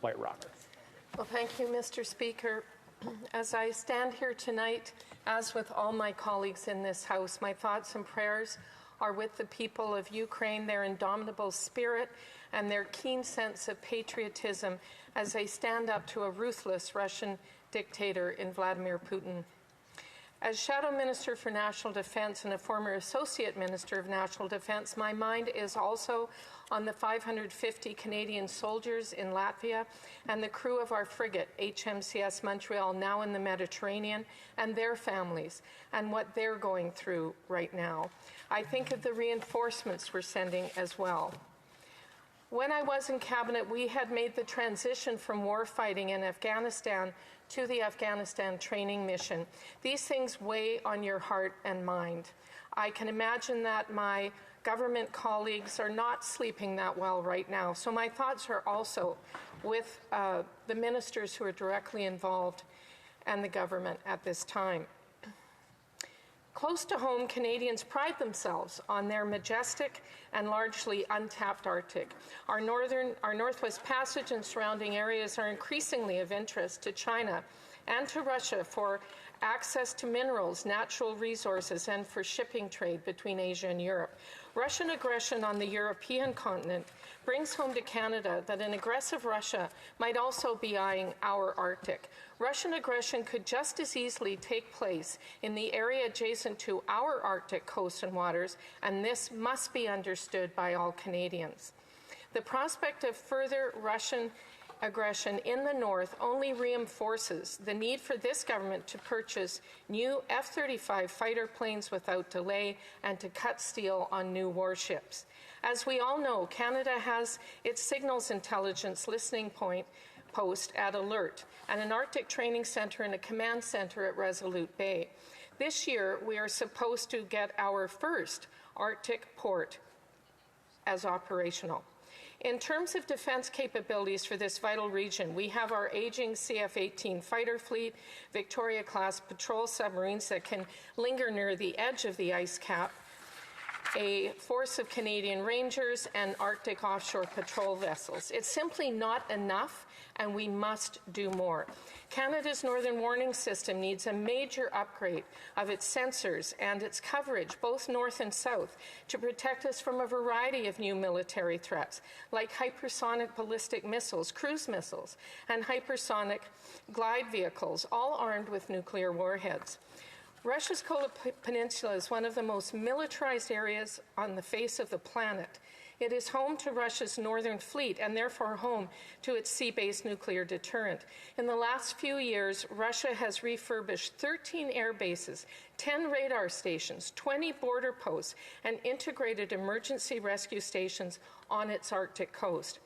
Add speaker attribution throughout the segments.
Speaker 1: White Rock.
Speaker 2: Well, thank you, Mr. Speaker. As I stand here tonight, as with all my colleagues in this House, my thoughts and prayers are with the people of Ukraine, their indomitable spirit and their keen sense of patriotism as they stand up to a ruthless Russian dictator in Vladimir Putin. As Shadow Minister for National Defence and a former Associate Minister of National Defence, my mind is also on the 550 Canadian soldiers in Latvia and the crew of our frigate, HMCS Montreal, now in the Mediterranean, and their families, and what they're going through right now. I think of the reinforcements we're sending as well. When I was in Cabinet, we had made the transition from war fighting in Afghanistan to the Afghanistan training mission. These things weigh on your heart and mind. I can imagine that my government colleagues are not sleeping that well right now. So my thoughts are also with the ministers who are directly involved and the government at this time. Close to home, Canadians pride themselves on their majestic and largely untapped Arctic. Our Northwest Passage and surrounding areas are increasingly of interest to China and to Russia for access to minerals, natural resources, and for shipping trade between Asia and Europe. Russian aggression on the European continent brings home to Canada that an aggressive Russia might also be eyeing our Arctic. Russian aggression could just as easily take place in the area adjacent to our Arctic coast and waters, and this must be understood by all Canadians. The prospect of further Russian aggression in the north only reinforces the need for this government to purchase new F-35 fighter planes without delay and to cut steel on new warships. As we all know, Canada has its signals intelligence listening post at Alert and an Arctic training centre and a command centre at Resolute Bay. This year, we are supposed to get our first Arctic port as operational. In terms of defense capabilities for this vital region, we have our aging CF-18 fighter fleet, Victoria-class patrol submarines that can linger near the edge of the ice cap, a force of Canadian Rangers, and Arctic offshore patrol vessels. It's simply not enough, and we must do more. Canada's Northern Warning System needs a major upgrade of its sensors and its coverage, both north and south, to protect us from a variety of new military threats, like hypersonic ballistic missiles, cruise missiles, and hypersonic glide vehicles, all armed with nuclear warheads. Russia's Kola Peninsula is one of the most militarized areas on the face of the planet. It is home to Russia's Northern Fleet and therefore home to its sea-based nuclear deterrent. In the last few years, Russia has refurbished 13 air bases, 10 radar stations, 20 border posts, and integrated emergency rescue stations on its Arctic coast.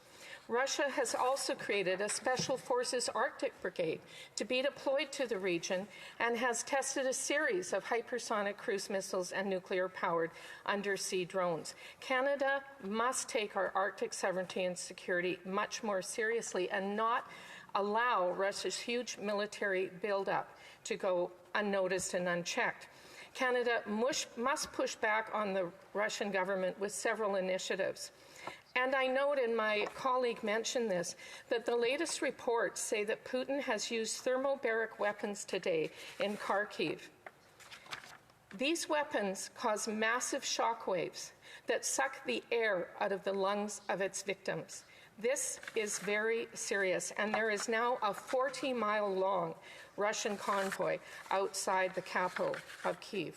Speaker 2: Russia has also created a Special Forces Arctic Brigade to be deployed to the region and has tested a series of hypersonic cruise missiles and nuclear-powered undersea drones. Canada must take our Arctic sovereignty and security much more seriously and not allow Russia's huge military buildup to go unnoticed and unchecked. Canada must push back on the Russian government with several initiatives. And I note, and my colleague mentioned this, that the latest reports say that Putin has used thermobaric weapons today in Kharkiv. These weapons cause massive shock waves that suck the air out of the lungs of its victims. This is very serious, and there is now a 40-mile-long Russian convoy outside the capital of Kyiv.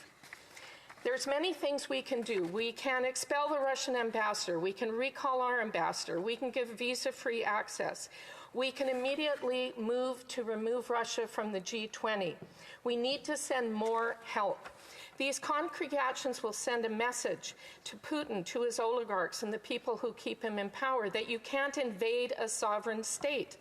Speaker 2: There's many things we can do. We can expel the Russian ambassador. We can recall our ambassador. We can give visa-free access. We can immediately move to remove Russia from the G20. We need to send more help. These concrete actions will send a message to Putin, to his oligarchs, and the people who keep him in power that you can't invade a sovereign state.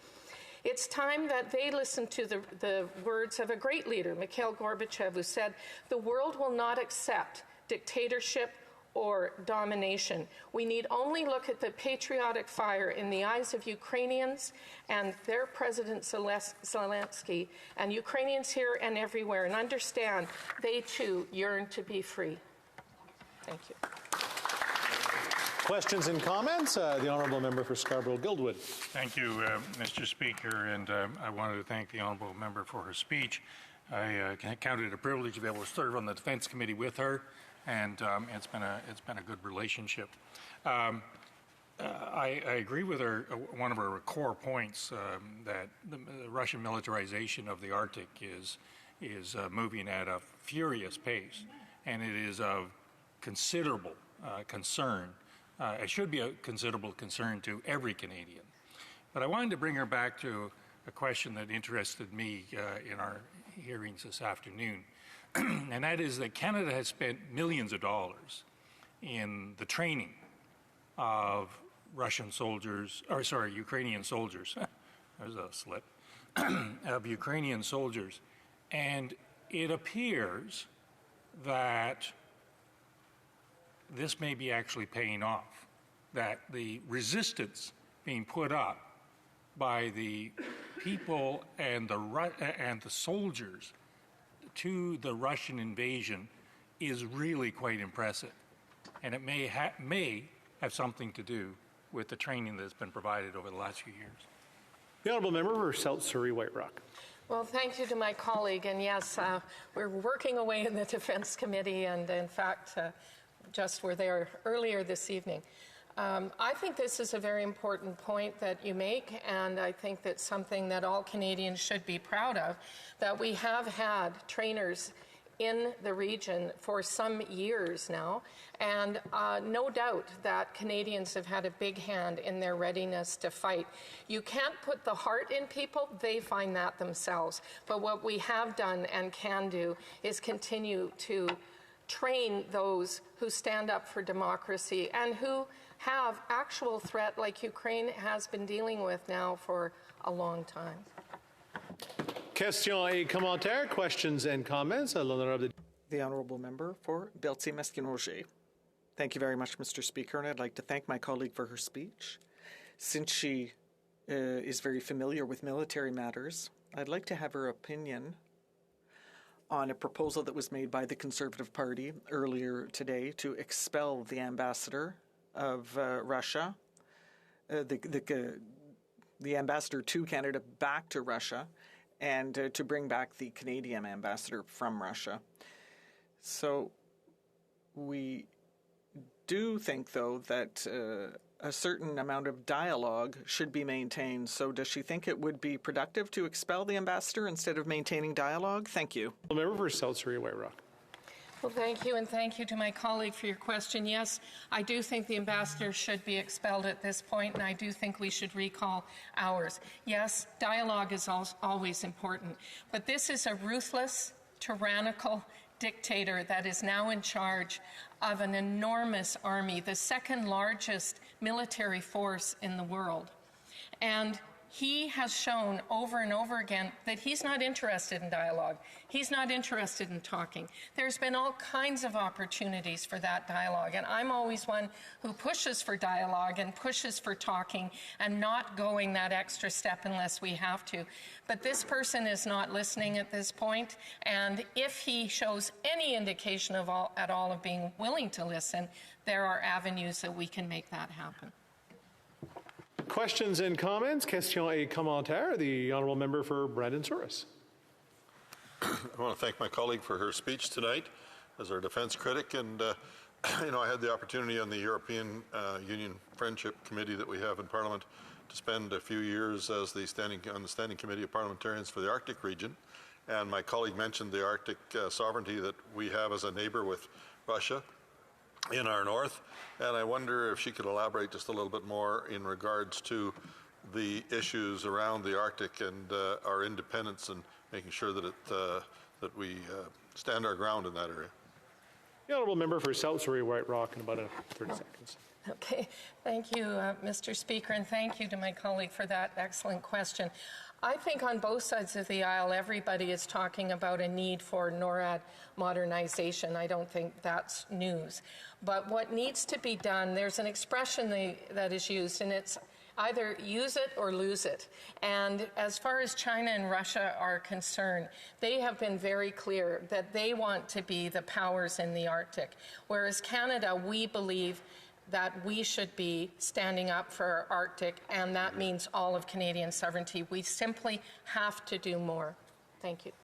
Speaker 2: It's time that they listen to the words of a great leader, Mikhail Gorbachev, who said, "The world will not accept dictatorship or domination. We need only look at the patriotic fire in the eyes of Ukrainians and their President Zelensky and Ukrainians here and everywhere and understand they too yearn to be free." Thank you.
Speaker 1: Questions and comments? The Honourable Member for Scarborough-Guildwood.
Speaker 3: Thank you, Mr. Speaker, and I wanted to thank the Honourable Member for her speech. I counted it a privilege to be able to serve on the Defence Committee with her, and it's been a good relationship. I agree with her. One of her core points that the Russian militarization of the Arctic is moving at a furious pace, and it is of considerable concern. It should be a considerable concern to every Canadian. But I wanted to bring her back to a question that interested me in our hearings this afternoon, and that is that Canada has spent millions of dollars in the training of Ukrainian soldiers. There's a slip. Of Ukrainian soldiers. And it appears that this may be actually paying off, that the resistance being put up by the people and the soldiers to the Russian invasion is really quite impressive. And it may have something to do with the training that's been provided over the last few years.
Speaker 1: The Honourable Member for South Surrey White Rock.
Speaker 2: Well, thank you to my colleague. And yes, we're working away in the Defence Committee, and in fact, just were there earlier this evening. I think this is a very important point that you make, and I think that's something that all Canadians should be proud of, that we have had trainers in the region for some years now, and no doubt that Canadians have had a big hand in their readiness to fight. You can't put the heart in people, they find that themselves. But what we have done and can do is continue to train those who stand up for democracy and who have actual threat like Ukraine has been dealing with now for a long time.
Speaker 1: Question et commentaire, questions and comments.
Speaker 4: The Honourable Member for Berthier-Masquin-Roger. Thank you very much, Mr. Speaker, and I'd like to thank my colleague for her speech. Since she is very familiar with military matters, I'd like to have her opinion on a proposal that was made by the Conservative Party earlier today to expel the ambassador of Russia, the ambassador to Canada back to Russia, and to bring back the Canadian ambassador from Russia. So we do think, though, that a certain amount of dialogue should be maintained. So does she think it would be productive to expel the ambassador instead of maintaining dialogue? Thank you.
Speaker 1: The Member for South Surrey White Rock.
Speaker 2: Well, thank you, and thank you to my colleague for your question. Yes, I do think the ambassador should be expelled at this point, and I do think we should recall ours. Yes, dialogue is always important, but this is a ruthless, tyrannical dictator that is now in charge of an enormous army, the second largest military force in the world. And he has shown over and over again that he's not interested in dialogue. He's not interested in talking. There's been all kinds of opportunities for that dialogue, and I'm always one who pushes for dialogue and pushes for talking and not going that extra step unless we have to. But this person is not listening at this point, and if he shows any indication of at all of being willing to listen, there are avenues that we can make that happen.
Speaker 1: Questions and comments? Question et commentaire. The Honourable Member for Brandon-Souris.
Speaker 5: I want to thank my colleague for her speech tonight as our defence critic, and I had the opportunity on the European Union Friendship Committee that we have in Parliament to spend a few years as on the Standing Committee of Parliamentarians for the Arctic region, and my colleague mentioned the Arctic sovereignty that we have as a neighbour with Russia in our north, and I wonder if she could elaborate just a little bit more in regards to the issues around the Arctic and our independence and making sure that that we stand our ground in that area.
Speaker 1: The Honourable Member for South Surrey White Rock in about 30 seconds.
Speaker 2: Okay, thank you, Mr. Speaker, and thank you to my colleague for that excellent question. I think on both sides of the aisle, everybody is talking about a need for NORAD modernization. I don't think that's news. But what needs to be done, there's an expression that is used, and it's either use it or lose it. And as far as China and Russia are concerned, they have been very clear that they want to be the powers in the Arctic. Whereas Canada, we believe, that we should be standing up for our Arctic, and that means all of Canadian sovereignty. We simply have to do more. Thank you.